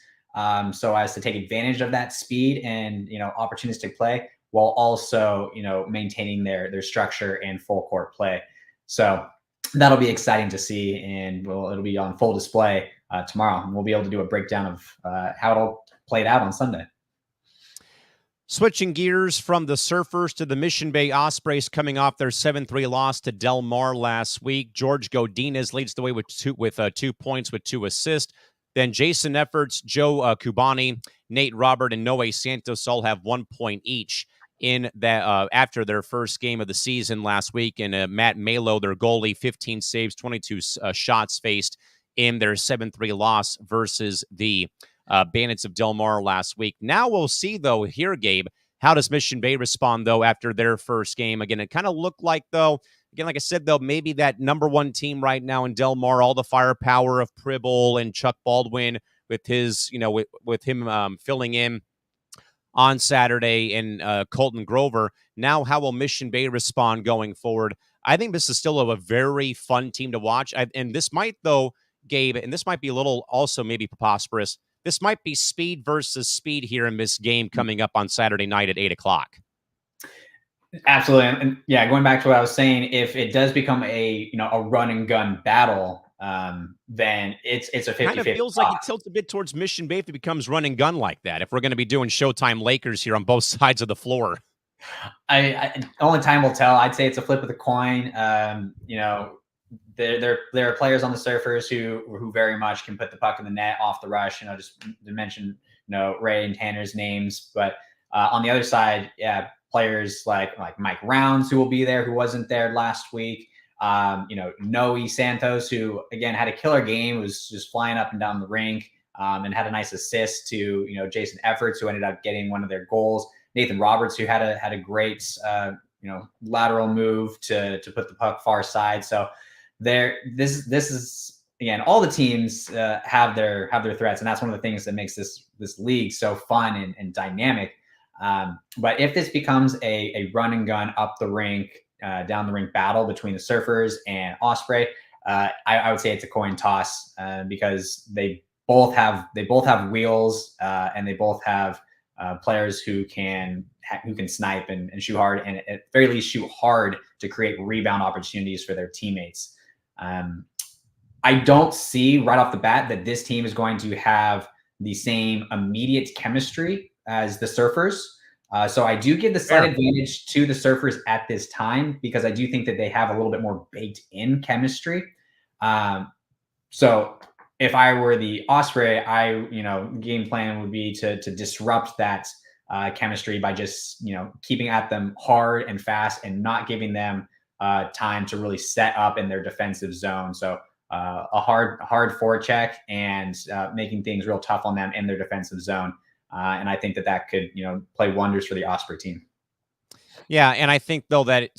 so as to take advantage of that speed and, opportunistic play, while also, maintaining their structure and full court play? So that'll be exciting to see, and it'll be on full display tomorrow. And we'll be able to do a breakdown of how it'll play out on Sunday. Switching gears from the Surfers to the Mission Bay Ospreys, coming off their 7-3 loss to Del Mar last week. George Godinez leads the way with 2 points with 2 assists. Then Jason Efforts, Joe Cubani, Nate Robert, and Noe Santos all have 1 point each in that after their first game of the season last week. And Matt Malo, their goalie, 15 saves, 22 shots faced in their 7-3 loss versus the Bandits of Del Mar last week. Now we'll see, though, here, Gabe, how does Mission Bay respond, though, after their first game? Again, it kind of looked like, though, again, like I said, though, maybe that number 1 team right now in Del Mar, all the firepower of Pribble and Chuck Baldwin with his, with him filling in on Saturday and Colton Grover. Now, how will Mission Bay respond going forward? I think this is still a very fun team to watch. And this might, though, Gabe, and this might be a little also maybe preposterous, this might be speed versus speed here in this game coming up on Saturday night at 8 o'clock. Absolutely. And yeah, going back to what I was saying, if it does become a run and gun battle, then it's a 50-50 Kind of feels like it tilts a bit towards Mission Bay if it becomes run and gun like that. If we're going to be doing Showtime Lakers here on both sides of the floor. Only time will tell. I'd say it's a flip of the coin. There are players on the Surfers who very much can put the puck in the net off the rush. Just to mention Ray and Tanner's names, but on the other side, yeah, players like Mike Rounds, who will be there, who wasn't there last week. Noe Santos, who again had a killer game, was just flying up and down the rink, and had a nice assist to Jason Efforts, who ended up getting one of their goals. Nathan Roberts, who had a great lateral move to put the puck far side. So this is again, all the teams have their threats, and that's one of the things that makes this league so fun and dynamic. But if this becomes a run and gun up the rink, down the rink battle between the Surfers and Osprey, I would say it's a coin toss, because they both have wheels, and they both have players who can snipe and shoot hard, and at very least shoot hard to create rebound opportunities for their teammates. I don't see right off the bat that this team is going to have the same immediate chemistry as the Surfers. So I do give the slight advantage to the Surfers at this time, because I do think that they have a little bit more baked in chemistry. So if I were the Osprey, game plan would be to disrupt that chemistry by just keeping at them hard and fast and not giving them time to really set up in their defensive zone. So a hard forecheck and making things real tough on them in their defensive zone. And I think that could play wonders for the Osprey team. Yeah, and I think though that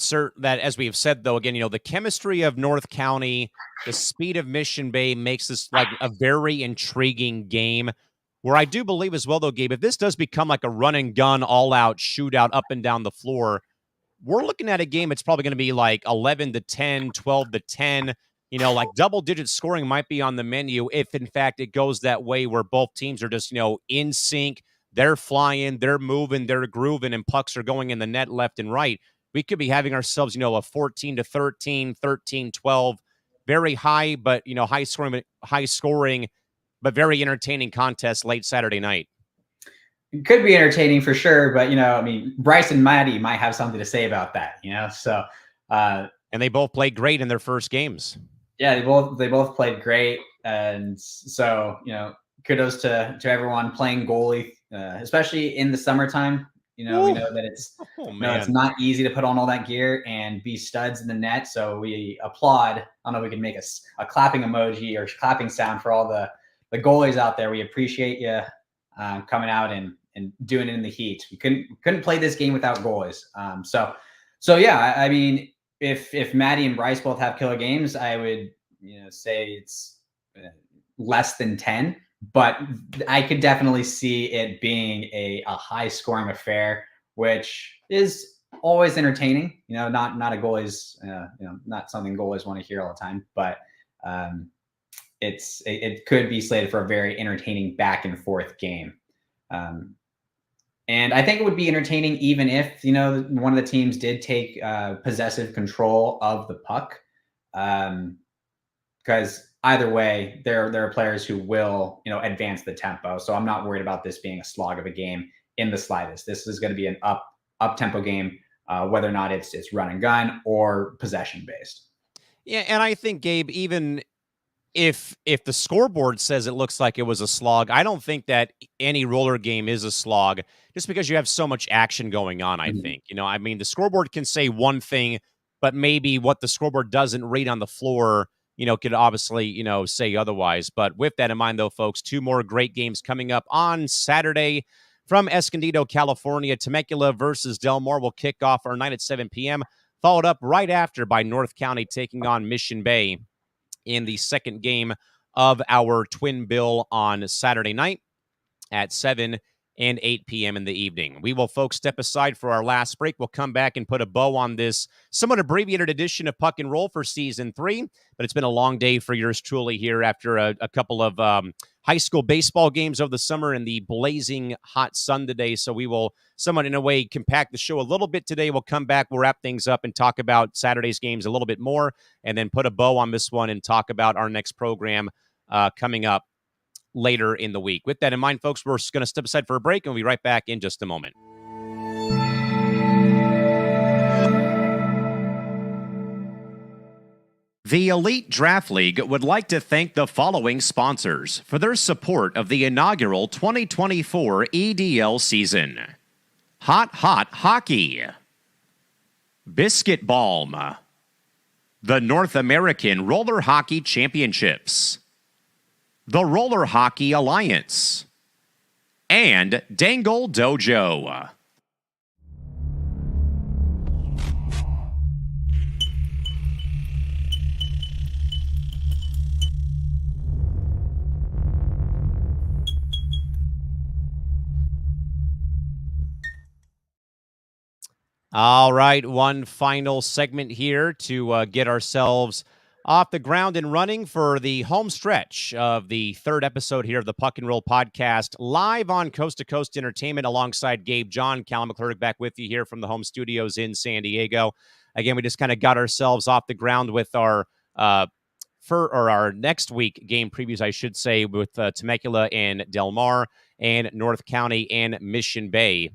as we have said though, again, the chemistry of North County, the speed of Mission Bay makes this like a very intriguing game. Where I do believe as well though, Gabe, if this does become like a run and gun, all out shootout up and down the floor, we're looking at a game. It's probably going to be like 11-10, 12-10. Like double digit scoring might be on the menu if in fact it goes that way, where both teams are just in sync. They're flying, they're moving, they're grooving, and pucks are going in the net left and right. We could be having ourselves, a 14-13, 13-12, very high, but high scoring, but very entertaining contest late Saturday night. It could be entertaining for sure, but Bryce and Maddie might have something to say about that. So and they both played great in their first games. Yeah, they both played great, and so kudos to everyone playing goalie, especially in the summertime. We know that it's it's not easy to put on all that gear and be studs in the net. So we applaud. I don't know if we can make a clapping emoji or clapping sound for all the goalies out there. We appreciate you coming out and doing it in the heat. We couldn't play this game without goalies. So yeah, I mean, if Maddie and Bryce both have killer games, I would say it's less than 10. But I could definitely see it being a high scoring affair, which is always entertaining. Not a goalie's, not something goalies want to hear all the time, but it could be slated for a very entertaining back and forth game. And I think it would be entertaining even if one of the teams did take possessive control of the puck, because either way, there are players who will, advance the tempo. So I'm not worried about this being a slog of a game in the slightest. This is going to be an up tempo game, whether or not it's run and gun or possession based. Yeah, and I think, Gabe, even if the scoreboard says it looks like it was a slog, I don't think that any roller game is a slog, just because you have so much action going on. I think the scoreboard can say one thing, but maybe what the scoreboard doesn't read on the floor could obviously, say otherwise. But with that in mind, though, folks, 2 more great games coming up on Saturday from Escondido, California. Temecula versus Del Mar will kick off our night at 7 p.m., followed up right after by North County taking on Mission Bay in the second game of our twin bill on Saturday night at 7 and 8 p.m. in the evening. We will, folks, step aside for our last break. We'll come back and put a bow on this somewhat abbreviated edition of Puck and Roll for Season 3. But it's been a long day for yours truly here after a couple of high school baseball games over the summer and the blazing hot sun today. So we will somewhat, in a way, compact the show a little bit today. We'll come back, we'll wrap things up and talk about Saturday's games a little bit more, and then put a bow on this one and talk about our next program coming up later in the week. With that in mind, folks, we're going to step aside for a break, and we'll be right back in just a moment. The Elite Draft League would like to thank the following sponsors for their support of the inaugural 2024 EDL season. Hot Hockey, Biscuit Balm, the North American Roller Hockey Championships, the Roller Hockey Alliance, and Dangle Dojo. All right, one final segment here to get ourselves off the ground and running for the home stretch of the third episode here of the Puck and Roll podcast, live on Coast to Coast Entertainment alongside Gabe, John, Callan, McClurg back with you here from the home studios in San Diego. Again, we just kind of got ourselves off the ground with our our next week game previews, I should say, with Temecula and Del Mar and North County and Mission Bay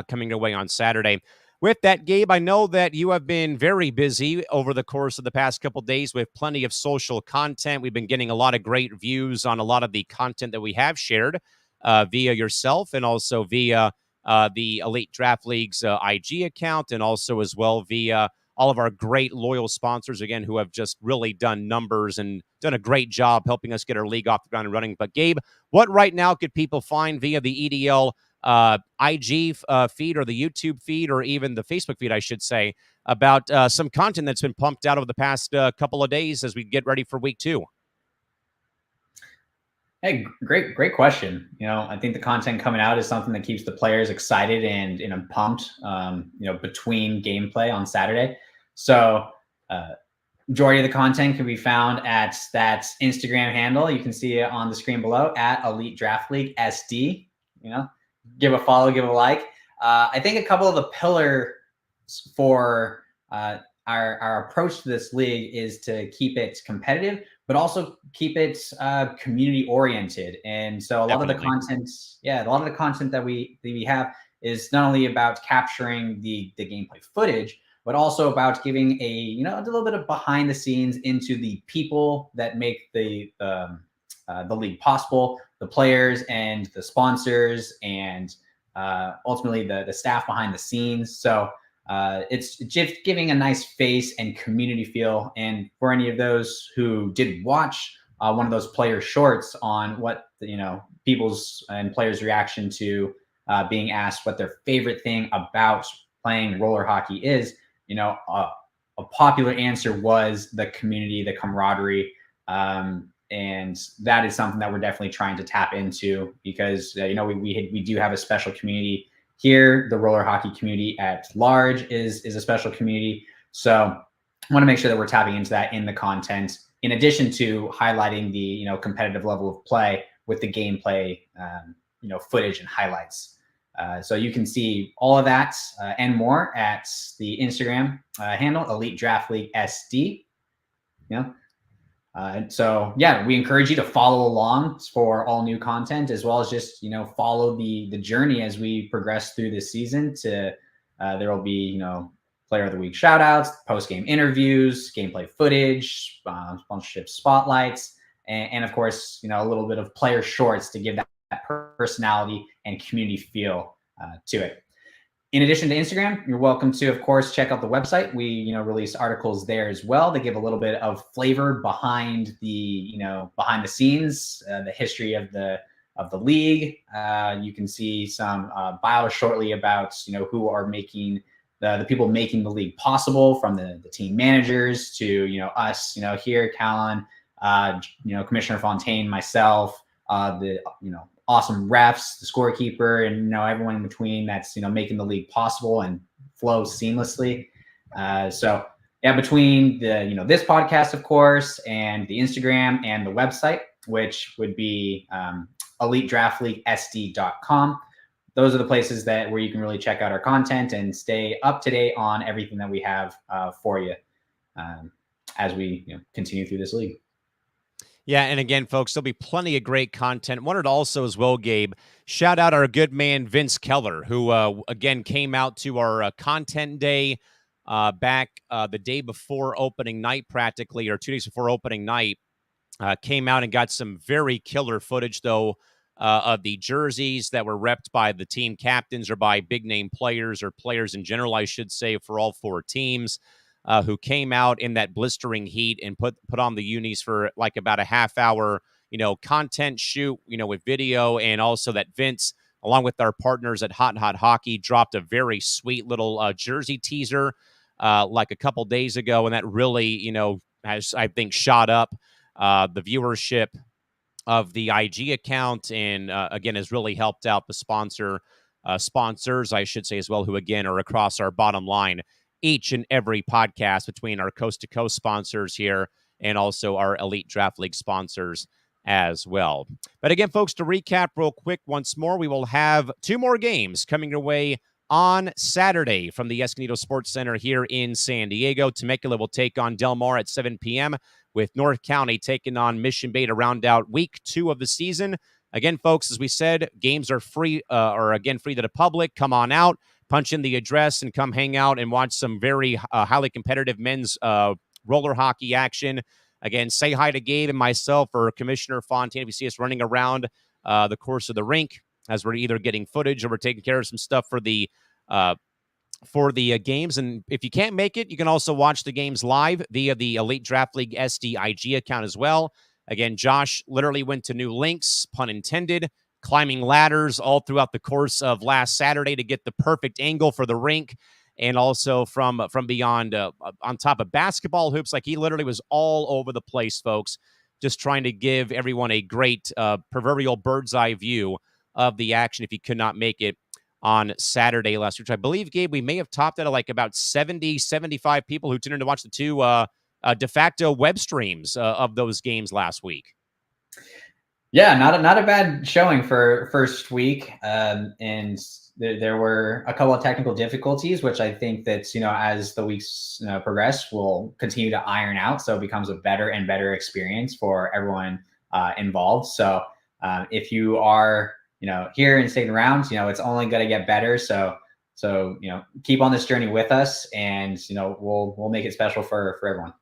coming away on Saturday. With that, Gabe, I know that you have been very busy over the course of the past couple of days with plenty of social content. We've been getting a lot of great views on a lot of the content that we have shared via yourself and also via the Elite Draft League's IG account, and also as well via all of our great loyal sponsors, again, who have just really done numbers and done a great job helping us get our league off the ground and running. But Gabe, what right now could people find via the EDL IG feed or the YouTube feed or even the Facebook feed, I should say, about some content that's been pumped out over the past couple of days as we get ready for week 2? Hey, great question. I think the content coming out is something that keeps the players excited and pumped, between gameplay on Saturday. So majority of the content can be found at that Instagram handle. You can see it on the screen below at Elite Draft League SD. Give a follow, give a like. I think a couple of the pillars for our approach to this league is to keep it competitive, but also keep it community oriented. And so a lot of the content that we have is not only about capturing the gameplay footage, but also about giving a little bit of behind the scenes into the people that make the league possible, the players and the sponsors, and ultimately the staff behind the scenes. So it's just giving a nice face and community feel. And for any of those who did watch one of those player shorts on what people's and players' reaction to being asked what their favorite thing about playing roller hockey is, a popular answer was the community, the camaraderie. And that is something that we're definitely trying to tap into because, we do have a special community here. The roller hockey community at large is a special community. So I want to make sure that we're tapping into that in the content, in addition to highlighting the, competitive level of play with the gameplay, footage and highlights. So you can see all of that and more at the Instagram handle, Elite Draft League SD. So we encourage you to follow along for all new content, as well as just, follow the journey as we progress through this season. There will be, player of the week shout outs, post-game interviews, gameplay footage, sponsorship spotlights, and of course, a little bit of player shorts to give that personality and community feel to it. In addition to Instagram, you're welcome to, of course, check out the website. We, release articles there as well. They give a little bit of flavor behind the, behind the scenes, the history of the league. You can see some bios shortly about, who are making the people making the league possible, from the team managers to, us, here, Callan, Commissioner Fontaine, myself, the awesome refs, the scorekeeper, and everyone in between that's making the league possible and flow seamlessly. So yeah, between the this podcast, of course, and the Instagram and the website, which would be elitedraftleaguesd.com. Those are the places where you can really check out our content and stay up to date on everything that we have for you as we continue through this league. Yeah, and again, folks, there'll be plenty of great content. Wanted also as well, Gabe, shout out our good man Vince Keller, who again came out to our content day back the day before opening night, practically, or 2 days before opening night. Came out and got some very killer footage, though, of the jerseys that were repped by the team captains or by big name players or players in general, I should say, for all four teams. Who came out in that blistering heat and put on the unis for like about a half hour, content shoot, with video, and also that Vince, along with our partners at Hot Hockey, dropped a very sweet little jersey teaser like a couple days ago, and that really, has, I think, shot up the viewership of the IG account, and again has really helped out the sponsors, I should say, as well, who again are across our bottom line each and every podcast between our coast-to-coast sponsors here and also our Elite Draft League sponsors as well. But again, folks, to recap real quick once more, we will have 2 more games coming your way on Saturday from the Escondido Sports Center here in San Diego. Temecula will take on Del Mar at 7 p.m., with North County taking on Mission Bay to round out week 2 of the season. Again, folks, as we said, games are free, free to the public. Come on out. Punch in the address and come hang out and watch some very highly competitive men's roller hockey action. Again, say hi to Gabe and myself or Commissioner Fontaine if you see us running around the course of the rink as we're either getting footage or we're taking care of some stuff for the games. And if you can't make it, you can also watch the games live via the Elite Draft League SDIG account as well. Again, Josh literally went to new links, pun intended, climbing ladders all throughout the course of last Saturday to get the perfect angle for the rink, and also from beyond on top of basketball hoops. Like, he literally was all over the place, folks, just trying to give everyone a great proverbial bird's eye view of the action if you could not make it on Saturday last week. I believe, Gabe, we may have topped at like about 70, 75 people who tuned in to watch the 2 de facto web streams of those games last week. Yeah, not a bad showing for first week. And there were a couple of technical difficulties, which I think that, as the weeks progress, will continue to iron out. So it becomes a better and better experience for everyone involved. So if you are, here and sticking around, it's only going to get better. So keep on this journey with us, and, we'll make it special for everyone.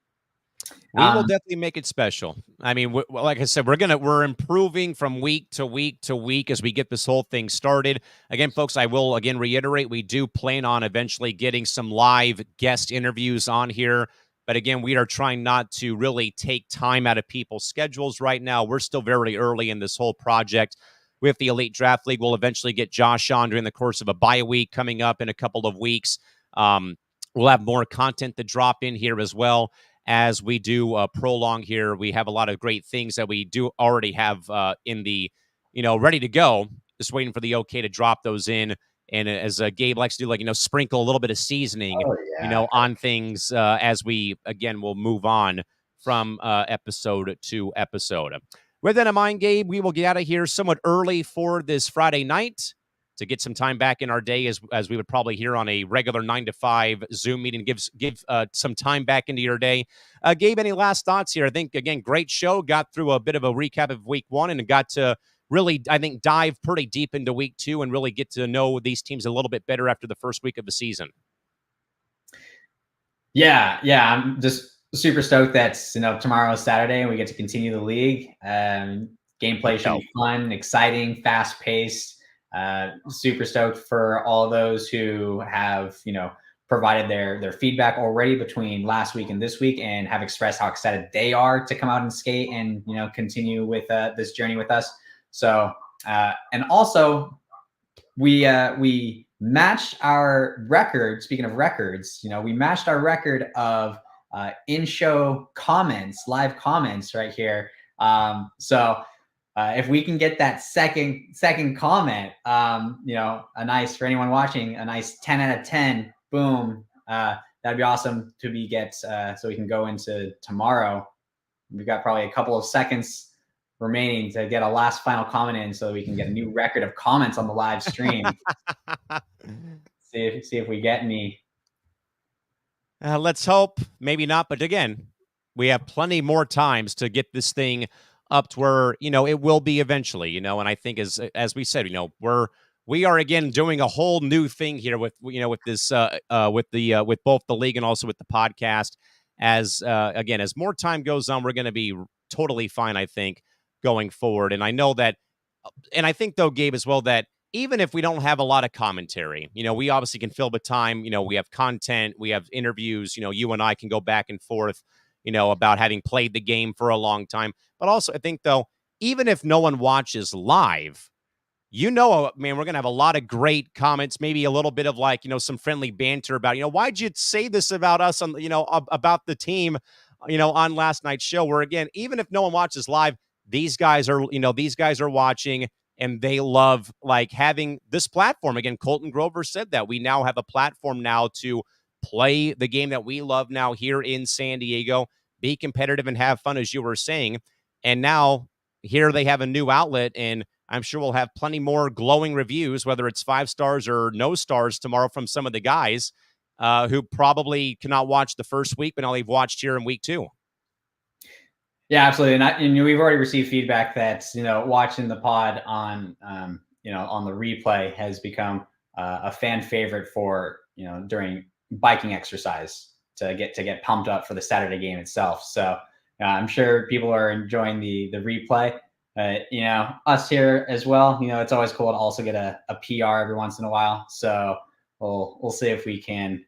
We will definitely make it special. I mean, like I said, we're improving from week to week to week as we get this whole thing started. Again, folks, I will again reiterate, we do plan on eventually getting some live guest interviews on here. But again, we are trying not to really take time out of people's schedules right now. We're still very early in this whole project with the Elite Draft League. We'll eventually get Josh on during the course of a bye week coming up in a couple of weeks. We'll have more content to drop in here as well. As we do prolong here, we have a lot of great things that we do already have in the, ready to go. Just waiting for the okay to drop those in. And as Gabe likes to do, sprinkle a little bit of seasoning, on things as we, again, will move on from episode to episode. With that in mind, Gabe, we will get out of here somewhat early for this Friday night to get some time back in our day, as we would probably hear on a regular 9 to 5 Zoom meeting. Give some time back into your day. Gabe, any last thoughts here? I think, again, great show. Got through a bit of a recap of week 1 and got to really, I think, dive pretty deep into week 2 and really get to know these teams a little bit better after the first week of the season. Yeah, I'm just super stoked that tomorrow is Saturday and we get to continue the league. Gameplay should be fun, exciting, fast-paced. Super stoked for all those who have, provided their feedback already between last week and this week, and have expressed how excited they are to come out and skate and, continue with this journey with us. So, and also we matched our record. Speaking of records, we matched our record of in-show comments, live comments right here. So if we can get that second comment, a nice, for anyone watching, a nice 10 out of 10, boom. That'd be awesome so we can go into tomorrow. We've got probably a couple of seconds remaining to get a last final comment in so we can get a new record of comments on the live stream. see if we get any. Let's hope. Maybe not. But again, we have plenty more times to get this thing up to where, it will be eventually, and I think as we said, we are again doing a whole new thing here with this with both the league and also with the podcast. As more time goes on, we're going to be totally fine, I think, going forward. And I know that, and I think though, Gabe, as well, that even if we don't have a lot of commentary, we obviously can fill the time. We have content, we have interviews. You and I can go back and forth, about having played the game for a long time. But also, I think though, even if no one watches live, man, we're going to have a lot of great comments, maybe a little bit of some friendly banter about, why'd you say this about us on, about the team, on last night's show, where again, even if no one watches live, these guys are watching and they love having this platform. Again, Colton Grover said that we now have a platform now to play the game that we love now here in San Diego, be competitive and have fun, as you were saying. And now here they have a new outlet, and I'm sure we'll have plenty more glowing reviews, whether it's 5 stars or no stars tomorrow from some of the guys who probably cannot watch the first week, but now they've watched here in week 2. Yeah, absolutely. And we've already received feedback that, watching the pod on, on the replay has become a fan favorite for, during biking exercise to get pumped up for the Saturday game itself. So I'm sure people are enjoying the replay. Us here as well, it's always cool to also get a PR every once in a while. So we'll see if we can,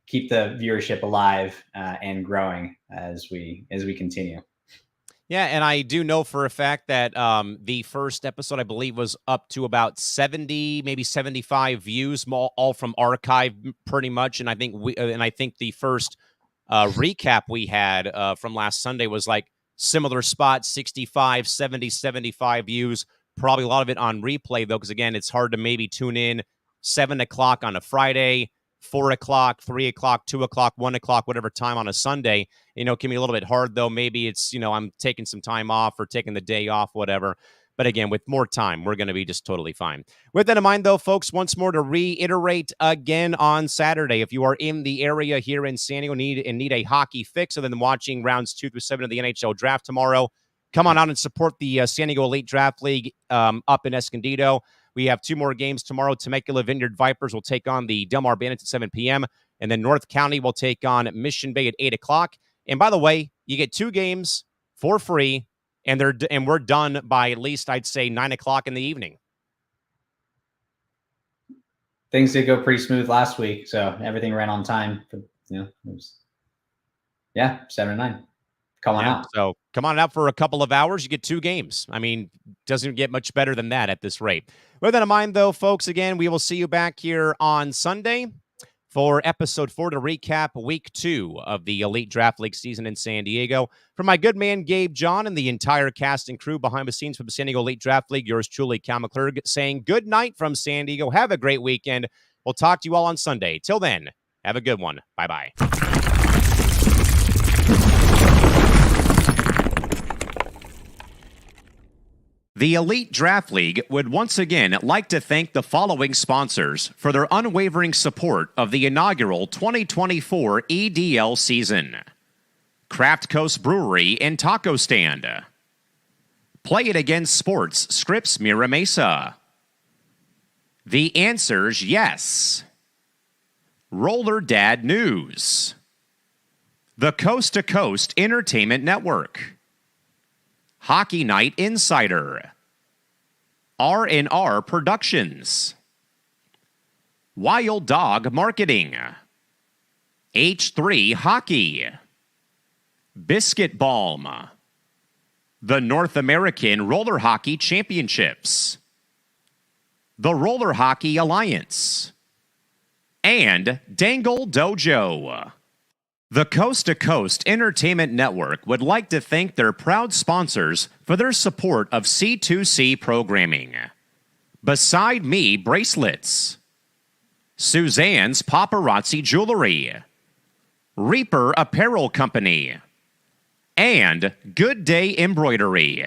keep the viewership alive and growing as we continue. Yeah, and I do know for a fact that the first episode, I believe, was up to about 70, maybe 75 views, all from archive, pretty much. And I think the first recap we had from last Sunday was similar spot, 65, 70, 75 views. Probably a lot of it on replay, though, because, again, it's hard to maybe tune in 7 o'clock on a Friday, 4 o'clock, 3 o'clock, 2 o'clock, 1 o'clock, whatever time on a Sunday. It can be a little bit hard, though. Maybe it's, I'm taking some time off or taking the day off, whatever. But again, with more time, we're going to be just totally fine. With that in mind, though, folks, once more to reiterate again on Saturday, if you are in the area here in San Diego need a hockey fix, other than watching rounds 2 through 7 of the NHL draft tomorrow, come on out and support the San Diego Elite Draft League up in Escondido. We have 2 more games tomorrow. Temecula Vineyards Vipers will take on the Mar Bandits at 7 p.m. And then North County will take on Mission Bay at 8 o'clock. And by the way, you get 2 games for free, and we're done by at least, I'd say, 9 o'clock in the evening. Things did go pretty smooth last week, so everything ran on time. It was 7 to 9. Come on out. So come on out for a couple of hours. You get 2 games. I mean, doesn't get much better than that at this rate. With that in mind, though, folks, again, we will see you back here on Sunday for episode 4 to recap week 2 of the Elite Draft League season in San Diego. For my good man, Gabe, John, and the entire cast and crew behind the scenes for the San Diego Elite Draft League, yours truly, Cal McClurg, saying good night from San Diego. Have a great weekend. We'll talk to you all on Sunday. Till then, have a good one. Bye-bye. The Elite Draft League would once again like to thank the following sponsors for their unwavering support of the inaugural 2024 EDL season. Craft Coast Brewery and Taco Stand. Play It Again Sports, Scripps Mira Mesa. The Answer's Yes. Roller Dad News. The Coast to Coast Entertainment Network. Hockey Night Insider. R&R Productions. Wild Dog Marketing. H3 Hockey. Biscuit Balm. The North American Roller Hockey Championships. The Roller Hockey Alliance. And Dangle Dojo. The Coast to Coast Entertainment Network would like to thank their proud sponsors for their support of C2C programming. Beside Me Bracelets, Suzanne's Paparazzi Jewelry, Reaper Apparel Company, and Good Day Embroidery.